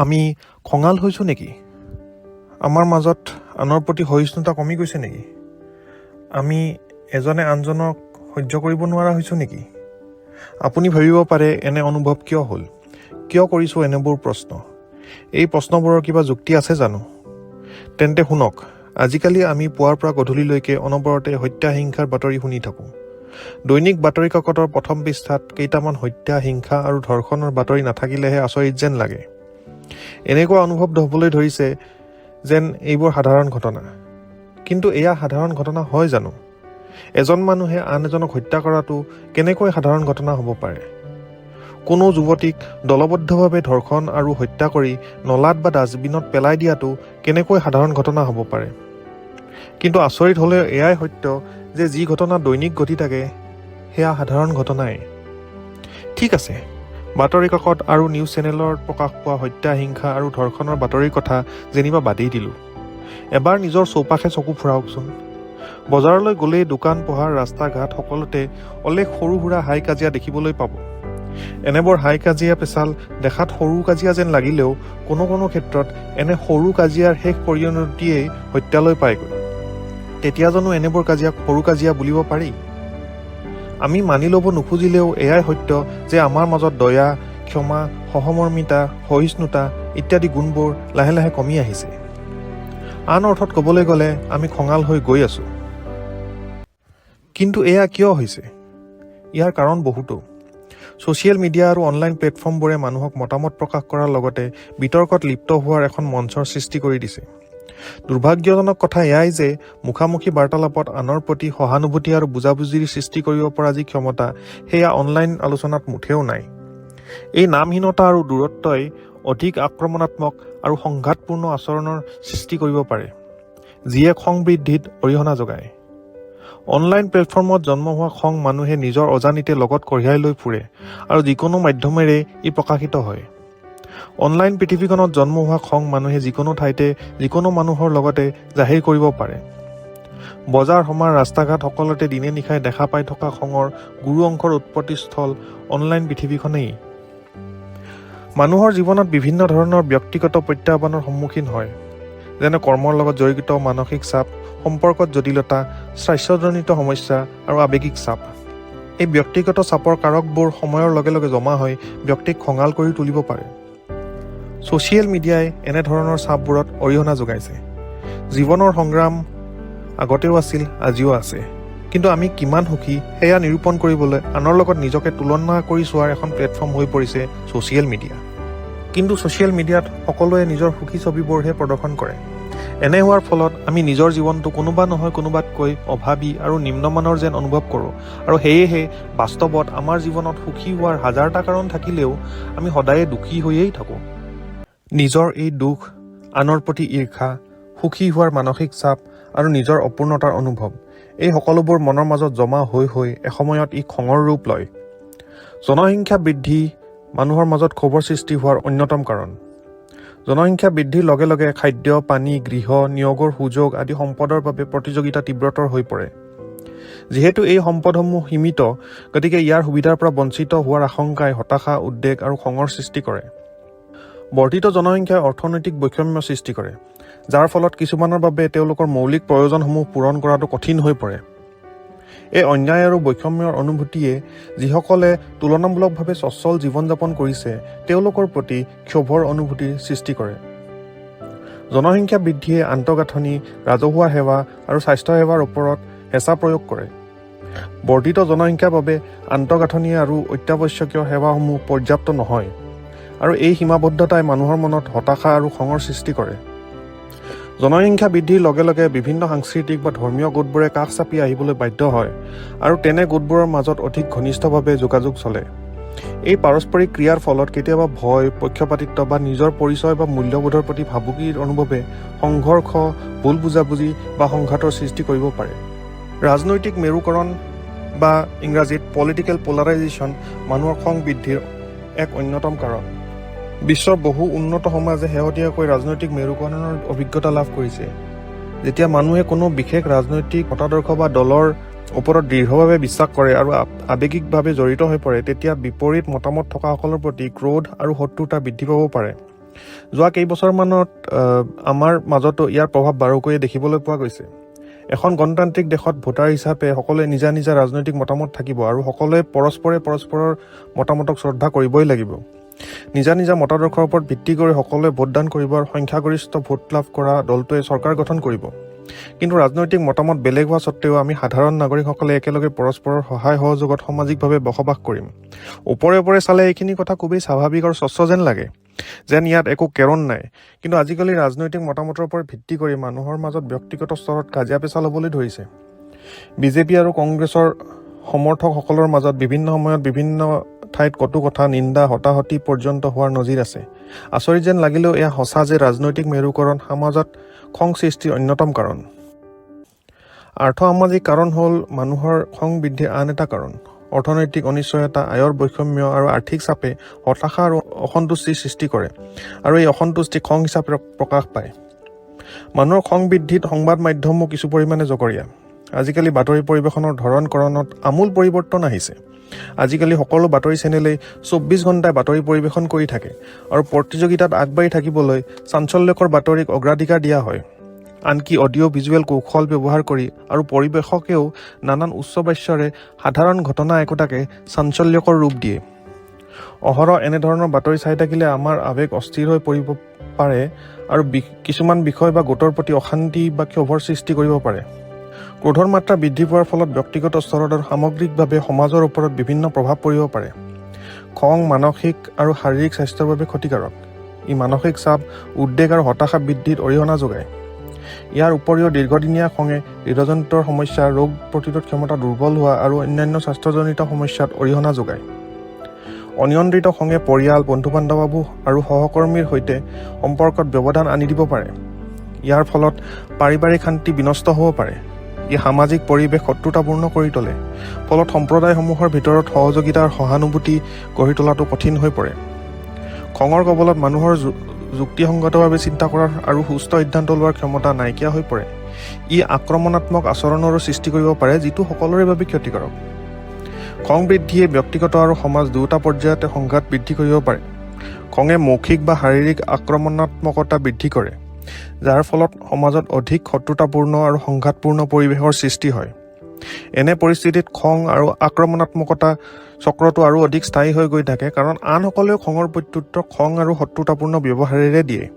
আমি খঙাল হৈছোঁ নেকি? আমাৰ মাজত আনৰ প্ৰতি সহিষ্ণুতা কমি গৈছে নেকি? আমি এজনে আনজনক সহ্য কৰিব নোৱাৰা হৈছোঁ নেকি? আপুনি ভাবিব পাৰে এনে অনুভৱ কিয় হ'ল? কিয় কৰিছোঁ এনেবোৰ প্ৰশ্ন? এই প্ৰশ্নবোৰৰ কিবা যুক্তি আছে জানো? তেন্তে শুনক, আজিকালি আমি পুৱাৰ পৰা গধূলিলৈকে অনবৰতে হত্যা হিংসাৰ বাতৰি শুনি থাকোঁ। দৈনিক বাতৰি কাকতৰ প্ৰথম পৃষ্ঠাত কেইটামান হত্যা, হিংসা আৰু ধৰ্ষণৰ বাতৰি নাথাকিলেহে আচৰিত যেন লাগে। এনেকুৱা অনুভৱ হ'বলৈ ধৰিছে যেন এইবোৰ সাধাৰণ ঘটনা। কিন্তু এয়া সাধাৰণ ঘটনা হয় জানো? এজন মানুহে আন এজনক হত্যা কৰাটো কেনেকৈ সাধাৰণ ঘটনা হ'ব পাৰে? কোনো যুৱতীক দলবদ্ধভাৱে ধৰ্ষণ আৰু হত্যা কৰি নলাত বা ডাষ্টবিনত পেলাই দিয়াটো কেনেকৈ সাধাৰণ ঘটনা হ'ব পাৰে? কিন্তু আচৰিত হ'লেও এয়াই সত্য যে যি ঘটনা দৈনিক ঘটি থাকে সেয়া সাধাৰণ ঘটনাই। ঠিক আছে, বাতৰি কাকত আৰু নিউজ চেনেলত প্ৰকাশ পোৱা হত্যা, হিংসা আৰু ধৰ্ষণৰ বাতৰিৰ কথা যেনিবা বাদেই দিলোঁ। এবাৰ নিজৰ চৌপাশে চকু ফুৰাওকচোন। বজাৰলৈ গ'লেই দোকান, পোহাৰ, ৰাস্তা ঘাট সকলোতে অলেখ সৰু সুৰা হাই কাজিয়া দেখিবলৈ পাব। এনেবোৰ হাই কাজিয়া পেচাল দেখাত সৰু কাজিয়া যেন লাগিলেও কোনো কোনো ক্ষেত্ৰত এনে সৰু কাজিয়াৰ শেষ পৰিণতিয়েই হত্যালৈ পায়গৈ। তেতিয়া জানো এনেবোৰ কাজিয়াক সৰু কাজিয়া বুলিব পাৰি? আমি মানি ল'ব নোখুজিলেও এয়াই সত্য যে আমাৰ মাজত দয়া, ক্ষমা, সহমৰ্মিতা, সহিষ্ণুতা ইত্যাদি গুণবোৰ লাহে লাহে কমি আহিছে। আন অৰ্থত ক'বলৈ গ'লে আমি খঙাল হৈ গৈ আছোঁ। কিন্তু এয়া কিয় হৈছে? ইয়াৰ কাৰণ বহুতো। ছ'চিয়েল মিডিয়া আৰু অনলাইন প্লেটফৰ্মবোৰে মানুহক মতামত প্ৰকাশ কৰাৰ লগতে বিতৰ্কত লিপ্ত হোৱাৰ এখন মঞ্চৰ সৃষ্টি কৰি দিছে। দুৰ্ভাগ্যজনক কথা এয়াই যে মুখামুখি বাৰ্তালাপত আনৰ প্ৰতি সহানুভূতি আৰু বুজাবুজিৰ সৃষ্টি কৰিব পৰা যি ক্ষমতা সেয়া অনলাইন আলোচনাত মুঠেও নাই। এই নামহীনতা আৰু দূৰত্বই অধিক আক্ৰমণাত্মক আৰু সংঘাতপূৰ্ণ আচৰণৰ সৃষ্টি কৰিব পাৰে, যিয়ে খং বৃদ্ধিত অৰিহণা যোগায়। অনলাইন প্লেটফৰ্মত জন্ম হোৱা খং মানুহে নিজৰ অজানিতে লগত কঢ়িয়াই লৈ ফুৰে আৰু যিকোনো মাধ্যমেৰে ই প্ৰকাশিত হয়। অনলাইন পৃথিৱীখনত জন্ম হোৱা খং মানুহে যিকোনো ঠাইতে যিকোনো মানুহৰ লগতে জাহিৰ কৰিব পাৰে। বজাৰ সমাৰ, ৰাস্তা ঘাট সকলোতে দিনে নিশাই দেখা পাই থকা খঙৰ গুৰু অংশৰ উৎপত্তিস্থল অনলাইন পৃথিৱীখনেই। মানুহৰ জীৱনত বিভিন্ন ধৰণৰ ব্যক্তিগত প্ৰত্যাহ্বানৰ সন্মুখীন হয়, যেনে কৰ্মৰ লগত জড়িত মানসিক চাপ, সম্পৰ্কত জটিলতা, স্বাস্থ্যজনিত সমস্যা আৰু আৱেগিক চাপ। এই ব্যক্তিগত চাপৰ কাৰকবোৰ সময়ৰ লগে লগে জমা হৈ ব্যক্তিক খঙাল কৰি তুলিব পাৰে। ছ'চিয়েল মিডিয়াই এনেধৰণৰ চাপবোৰত অৰিহণা যোগাইছে। জীৱনৰ সংগ্ৰাম আগতেও আছিল, আজিও আছে। কিন্তু আমি কিমান সুখী সেয়া নিৰূপণ কৰিবলৈ আনৰ লগত নিজকে তুলনা কৰি চোৱাৰ এখন প্লেটফৰ্ম হৈ পৰিছে ছ'চিয়েল মিডিয়া। কিন্তু ছ'চিয়েল মিডিয়াত সকলোৱে নিজৰ সুখী ছবিবোৰহে প্ৰদৰ্শন কৰে। এনে হোৱাৰ ফলত আমি নিজৰ জীৱনটো কোনোবা নহয় কোনোবাতকৈ অভাৱী আৰু নিম্নমানৰ যেন অনুভৱ কৰোঁ আৰু সেয়েহে বাস্তৱত আমাৰ জীৱনত সুখী হোৱাৰ হাজাৰটা কাৰণ থাকিলেও আমি সদায়ে দুখী হৈয়েই থাকোঁ। নিজৰ এই দুখ, আনৰ প্ৰতি ঈৰ্ষা, সুখী হোৱাৰ মানসিক চাপ আৰু নিজৰ অপূৰ্ণতাৰ অনুভৱ, এই সকলোবোৰ মনৰ মাজত জমা হৈ হৈ এসময়ত ই খঙৰ ৰূপ লয়। জনসংখ্যা বৃদ্ধি মানুহৰ মাজত ক্ষোভৰ সৃষ্টি হোৱাৰ অন্যতম কাৰণ। জনসংখ্যা বৃদ্ধিৰ লগে লগে খাদ্য, পানী, গৃহ, নিয়োগৰ সুযোগ আদি সম্পদৰ বাবে প্ৰতিযোগিতা তীব্ৰতৰ হৈ পৰে। যিহেতু এই সম্পদসমূহ সীমিত, গতিকে ইয়াৰ সুবিধাৰ পৰা বঞ্চিত হোৱাৰ আশংকাই হতাশা, উদ্বেগ আৰু খঙৰ সৃষ্টি কৰে। বৰ্ধিত জনসংখ্যাই অৰ্থনৈতিক বৈষম্য সৃষ্টি কৰে, যাৰ ফলত কিছুমানৰ বাবে তেওঁলোকৰ মৌলিক প্ৰয়োজনসমূহ পূৰণ কৰাটো কঠিন হৈ পৰে। এই অন্যায় আৰু বৈষম্যৰ অনুভূতিয়ে যিসকলে তুলনামূলকভাৱে সচ্ছল জীৱন যাপন কৰিছে তেওঁলোকৰ প্ৰতি ক্ষোভৰ অনুভূতিৰ সৃষ্টি কৰে। জনসংখ্যা বৃদ্ধিয়ে আন্তঃগাঁথনি, ৰাজহুৱা সেৱা আৰু স্বাস্থ্যসেৱাৰ ওপৰত হেঁচা প্ৰয়োগ কৰে। বৰ্ধিত জনসংখ্যাৰ বাবে আন্তঃগাঁথনি আৰু অত্যাৱশ্যকীয় সেৱাসমূহ পৰ্যাপ্ত নহয় আৰু এই সীমাবদ্ধতাই মানুহৰ মনত হতাশা আৰু খঙৰ সৃষ্টি কৰে। জনসংখ্যা বৃদ্ধিৰ লগে লগে বিভিন্ন সাংস্কৃতিক বা ধৰ্মীয় গোটবোৰে কাষ চাপি আহিবলৈ বাধ্য হয় আৰু তেনে গোটবোৰৰ মাজত অধিক ঘনিষ্ঠভাৱে যোগাযোগ চলে। এই পাৰস্পৰিক ক্ৰিয়াৰ ফলত কেতিয়াবা ভয়, পক্ষপাতিত্ব বা নিজৰ পৰিচয় বা মূল্যবোধৰ প্ৰতি ভাবুকিৰ অনুভৱে সংঘৰ্ষ, ভুল বুজাবুজি বা সংঘাতৰ সৃষ্টি কৰিব পাৰে। ৰাজনৈতিক মেৰুকৰণ বা ইংৰাজীত পলিটিকেল পলাৰাইজেশ্যন মানুহৰ খং বৃদ্ধিৰ এক অন্যতম কাৰণ। বিশ্বৰ বহু উন্নত সমাজে শেহতীয়াকৈ ৰাজনৈতিক মেৰুকৰণৰ অভিজ্ঞতা লাভ কৰিছে। যেতিয়া মানুহে কোনো বিশেষ ৰাজনৈতিক মতাদৰ্শ বা দলৰ ওপৰত দৃঢ়ভাৱে বিশ্বাস কৰে আৰু আৱেগিকভাৱে জড়িত হৈ পৰে, তেতিয়া বিপৰীত মতামত থকাসকলৰ প্ৰতি ক্ৰোধ আৰু শত্ৰুতা বৃদ্ধি পাব পাৰে। যোৱা কেইবছৰমানত আমাৰ মাজতো ইয়াৰ প্ৰভাৱ বাৰুকৈয়ে দেখিবলৈ পোৱা গৈছে। এখন গণতান্ত্ৰিক দেশত ভোটাৰ হিচাপে সকলোৱে নিজা নিজা ৰাজনৈতিক মতামত থাকিব আৰু সকলোৱে পৰস্পৰৰ মতামতক শ্ৰদ্ধা কৰিবই লাগিব। নিজা নিজা মতাদৰ্শৰ ওপৰত ভিত্তি কৰি সকলোৱে ভোটদান কৰিব আৰু সংখ্যাগৰিষ্ঠ ভোট লাভ কৰা দলটোৱে চৰকাৰ গঠন কৰিব। কিন্তু ৰাজনৈতিক মতামত বেলেগ হোৱা স্বত্তেও আমি সাধাৰণ নাগৰিকসকলে একেলগে পৰস্পৰৰ সহায় সহযোগত সামাজিকভাৱে বসবাস কৰিম। ওপৰে চালে এইখিনি কথা খুবেই স্বাভাৱিক আৰু স্বচ্ছ যেন লাগে, যেন ইয়াত একো কেৰণ নাই। কিন্তু আজিকালি ৰাজনৈতিক মতামতৰ ওপৰত ভিত্তি কৰি মানুহৰ মাজত ব্যক্তিগত স্তৰত কাজিয়া পেচাল হ'বলৈ ধৰিছে। বিজেপি আৰু কংগ্ৰেছৰ সমৰ্থকসকলৰ মাজত বিভিন্ন সময়ত বিভিন্ন ঠাইত কটু কথা, নিন্দা, হতাহতি পৰ্যন্ত হোৱাৰ নজিৰ আছে। আচৰিত যেন লাগিলেও এয়া সঁচা যে ৰাজনৈতিক মেৰুকৰণ সমাজত খং সৃষ্টিৰ অন্যতম কাৰণ। আৰ্থ-সামাজিক কাৰণ হ'ল মানুহৰ খং বৃদ্ধিৰ আন এটা কাৰণ। অৰ্থনৈতিক অনিশ্চয়তা, আয়ৰ বৈষম্য আৰু আৰ্থিক চাপে হতাশা আৰু অসন্তুষ্টিৰ সৃষ্টি কৰে আৰু এই অসন্তুষ্টি খং হিচাপে প্ৰকাশ পায়। মানুহৰ খং বৃদ্ধিত সংবাদ মাধ্যমো কিছু পৰিমাণে জগৰীয়া। আজিকালি বাতৰি পৰিৱেশনৰ ধৰণ-কৰণত আমূল পৰিৱৰ্তন আহিছে। আজিকালি সকলো বাতৰি চেনেলেই 24 ঘণ্টাই বাতৰি পৰিৱেশন কৰি থাকে আৰু প্ৰতিযোগিতাত আগবাঢ়ি থাকিবলৈ চাঞ্চল্যকৰ বাতৰিক অগ্ৰাধিকাৰ দিয়া হয়। আনকি অডিঅ' ভিজুৱেল কৌশল ব্যৱহাৰ কৰি আৰু পৰিৱেশকেও নানান উচ্চবাস্যৰে সাধাৰণ ঘটনা একোটাকে চাঞ্চল্যকৰ ৰূপ দিয়ে। অহৰহ এনেধৰণৰ বাতৰি চাই থাকিলে আমাৰ আৱেগ অস্থিৰ হৈ পৰিব পাৰে আৰু কিছুমান বিষয় বা গোটৰ প্ৰতি অশান্তি বা ক্ষোভৰ সৃষ্টি কৰিব পাৰে। ক্ৰোধৰ মাত্ৰা বৃদ্ধি পোৱাৰ ফলত ব্যক্তিগত স্তৰত আৰু সামগ্ৰিকভাৱে সমাজৰ ওপৰত বিভিন্ন প্ৰভাৱ পৰিব পাৰে। খং মানসিক আৰু শাৰীৰিক স্বাস্থ্যৰ বাবে ক্ষতিকাৰক। ই মানসিক চাপ, উদ্বেগ আৰু হতাশা বৃদ্ধিত অৰিহণা যোগায়। ইয়াৰ উপৰিও দীৰ্ঘদিনীয়া খঙে হৃদযন্ত্ৰৰ সমস্যা, ৰোগ প্ৰতিৰোধ ক্ষমতা দুৰ্বল হোৱা আৰু অন্যান্য স্বাস্থ্যজনিত সমস্যাত অৰিহণা যোগায়। অনিয়ন্ত্ৰিত খঙে পৰিয়াল, বন্ধু-বান্ধৱ আৰু সহকৰ্মীৰ সৈতে সম্পৰ্কত ব্যৱধান আনি দিব পাৰে। ইয়াৰ ফলত পাৰিবাৰিক শান্তি বিনষ্ট হ'ব পাৰে। ই সামাজিক পৰিৱেশ শত্ৰুতাপূৰ্ণ কৰি তোলে। ফলত সম্প্ৰদায়সমূহৰ ভিতৰত সহযোগিতা আৰু সহানুভূতি গঢ়ি তোলাটো কঠিন হৈ পৰে। খঙৰ কবলত মানুহৰ যুক্তিসংগতভাৱে চিন্তা কৰাৰ আৰু সুস্থ সিদ্ধান্ত লোৱাৰ ক্ষমতা নাইকিয়া হৈ পৰে। ই আক্ৰমণাত্মক আচৰণৰো সৃষ্টি কৰিব পাৰে, যিটো সকলোৰে বাবে ক্ষতিকাৰক। খং বৃদ্ধিয়ে ব্যক্তিগত আৰু সমাজ দুয়োটা পৰ্যায়তে সংঘাত বৃদ্ধি কৰিব পাৰে। খঙে মৌখিক বা শাৰীৰিক আক্ৰমণাত্মকতা বৃদ্ধি কৰে, যাৰ ফলত সমাজত অধিক শত্ৰুতাপূৰ্ণ আৰু সংঘাতপূৰ্ণ পৰিৱেশৰ সৃষ্টি হয়। এনে পৰিস্থিতিত খং আৰু আক্ৰমণাত্মকতা চক্ৰটো আৰু অধিক স্থায়ী হৈ গৈ থাকে, কাৰণ আনসকলেও খঙৰ প্ৰত্যুত্তৰ খং আৰু শত্ৰুতাপূৰ্ণ ব্যৱহাৰেৰে দিয়ে।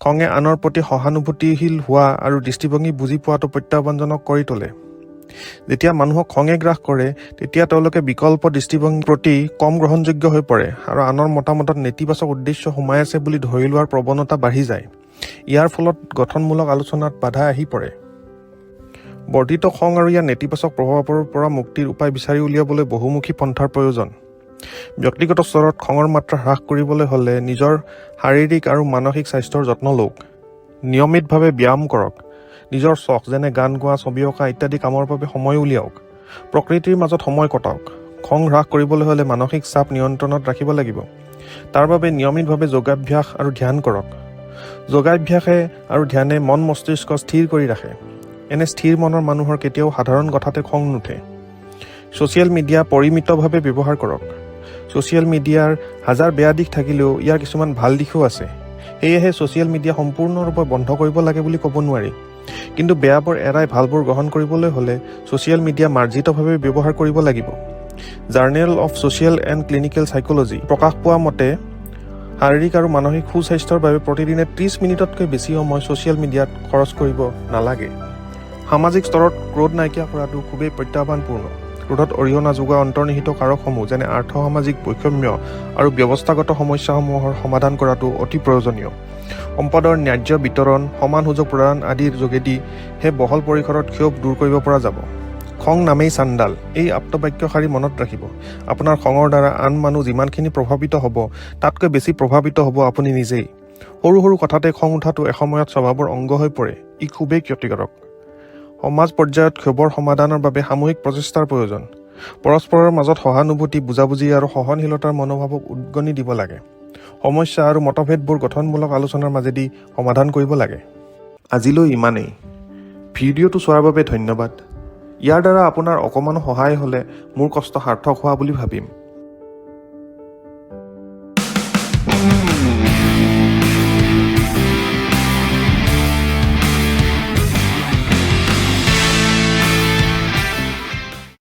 খঙে আনৰ প্ৰতি সহানুভূতিশীল হোৱা আৰু দৃষ্টিভংগী বুজি পোৱাটো প্ৰত্যাহ্বানজনক কৰি তোলে। যেতিয়া মানুহক খঙে গ্ৰাস কৰে, তেতিয়া তেওঁলোকে বিকল্প দৃষ্টিভংগীৰ প্ৰতি কম গ্ৰহণযোগ্য হৈ পৰে আৰু আনৰ মতামতত নেতিবাচক উদ্দেশ্য সোমাই আছে বুলি ধৰি লোৱাৰ প্ৰৱণতা বাঢ়ি যায়। ইয়াৰ ফলত গঠনমূলক আলোচনাত বাধা আহি পৰে। বৰ্ধিত খং আৰু ইয়াৰ নেতিবাচক প্ৰভাৱৰ পৰা মুক্তিৰ উপায় বিচাৰি উলিয়াবলৈ বহুমুখী পন্থাৰ প্ৰয়োজন। ব্যক্তিগত স্তৰত খঙৰ মাত্ৰা হ্ৰাস কৰিবলৈ হ'লে নিজৰ শাৰীৰিক আৰু মানসিক স্বাস্থ্যৰ যত্ন লওক। নিয়মিতভাৱে ব্যায়াম কৰক। নিজৰ চখ যেনে গান গোৱা, ছবি অঁকা ইত্যাদি কামৰ বাবে সময় উলিয়াওক। প্ৰকৃতিৰ মাজত সময় কটাওক। খং হ্ৰাস কৰিবলৈ হ'লে মানসিক চাপ নিয়ন্ত্ৰণত ৰাখিব লাগিব। তাৰ বাবে নিয়মিতভাৱে যোগাভ্যাস আৰু ধ্যান কৰক। যোগাভ্যাসে আৰু ধ্যানে মন মস্তিষ্ক স্থিৰ কৰি ৰাখে। এনে স্থিৰ মনৰ মানুহৰ কেতিয়াও সাধাৰণ কথাতে খং নুঠে। ছ'চিয়েল মিডিয়া পৰিমিতভাৱে ব্যৱহাৰ কৰক। ছ'চিয়েল মিডিয়াৰ হাজাৰ বেয়া দিশ থাকিলেও ইয়াৰ কিছুমান ভাল দিশো আছে। সেয়েহে ছ'চিয়েল মিডিয়া সম্পূৰ্ণৰূপে বন্ধ কৰিব লাগে বুলি ক'ব নোৱাৰি। কিন্তু বেয়াবোৰ এৰাই ভালবোৰ গ্ৰহণ কৰিবলৈ হ'লে ছ'চিয়েল মিডিয়া মাৰ্জিতভাৱে ব্যৱহাৰ কৰিব লাগিব। Journal of social and clinical psychology প্ৰকাশ পোৱা মতে শাৰীৰিক আৰু মানসিক সুস্বাস্থ্যৰ বাবে প্ৰতিদিনে 30 মিনিটতকৈ বেছি সময় ছ'চিয়েল মিডিয়াত খৰচ কৰিব নালাগে। সামাজিক স্তৰত ক্ৰোধ নাইকিয়া কৰাটো খুবেই প্ৰত্যাহ্বানপূৰ্ণ। ক্ৰোধত অৰিহণা যোগোৱা অন্তৰ্নিহিত কাৰকসমূহ যেনে আৰ্থ-সামাজিক বৈষম্য আৰু ব্যৱস্থাগত সমস্যাসমূহৰ সমাধান কৰাটো অতি প্ৰয়োজনীয়। সম্পদৰ ন্যায্য বিতৰণ, সমান সুযোগ প্ৰদান আদিৰ যোগেদি সেই বহল পৰিসৰত ক্ষোভ দূৰ কৰিব পৰা যাব। খং নামেই চাণ্ডাল, এই আপ্তবাক্যশাৰী মনত ৰাখিব। আপোনাৰ খঙৰ দ্বাৰা আন মানুহ যিমানখিনি প্ৰভাৱিত হ'ব, তাতকৈ বেছি প্ৰভাৱিত হ'ব আপুনি নিজেই। সৰু সৰু কথাতে খং উঠাটো এসময়ত স্বভাৱৰ অংগ হৈ পৰে। ই খুবেই ক্ষতিকাৰক। সমাজ পৰ্যায়ত ক্ষোভৰ সমাধানৰ বাবে সামূহিক প্ৰচেষ্টাৰ প্ৰয়োজন। পৰস্পৰৰ মাজত সহানুভূতি, বুজাবুজি আৰু সহনশীলতাৰ মনোভাৱক উদগনি দিব লাগে। সমস্যা আৰু মতভেদবোৰ গঠনমূলক আলোচনাৰ মাজেদি সমাধান কৰিব লাগে। আজিলৈ ইমানেই। ভিডিঅ'টো চোৱাৰ বাবে ধন্যবাদ। ইয়াৰ দ্বাৰা আপোনাৰ অকণমানো সহায় হ'লে মোৰ কষ্ট সাৰ্থক হোৱা বুলি ভাবিম।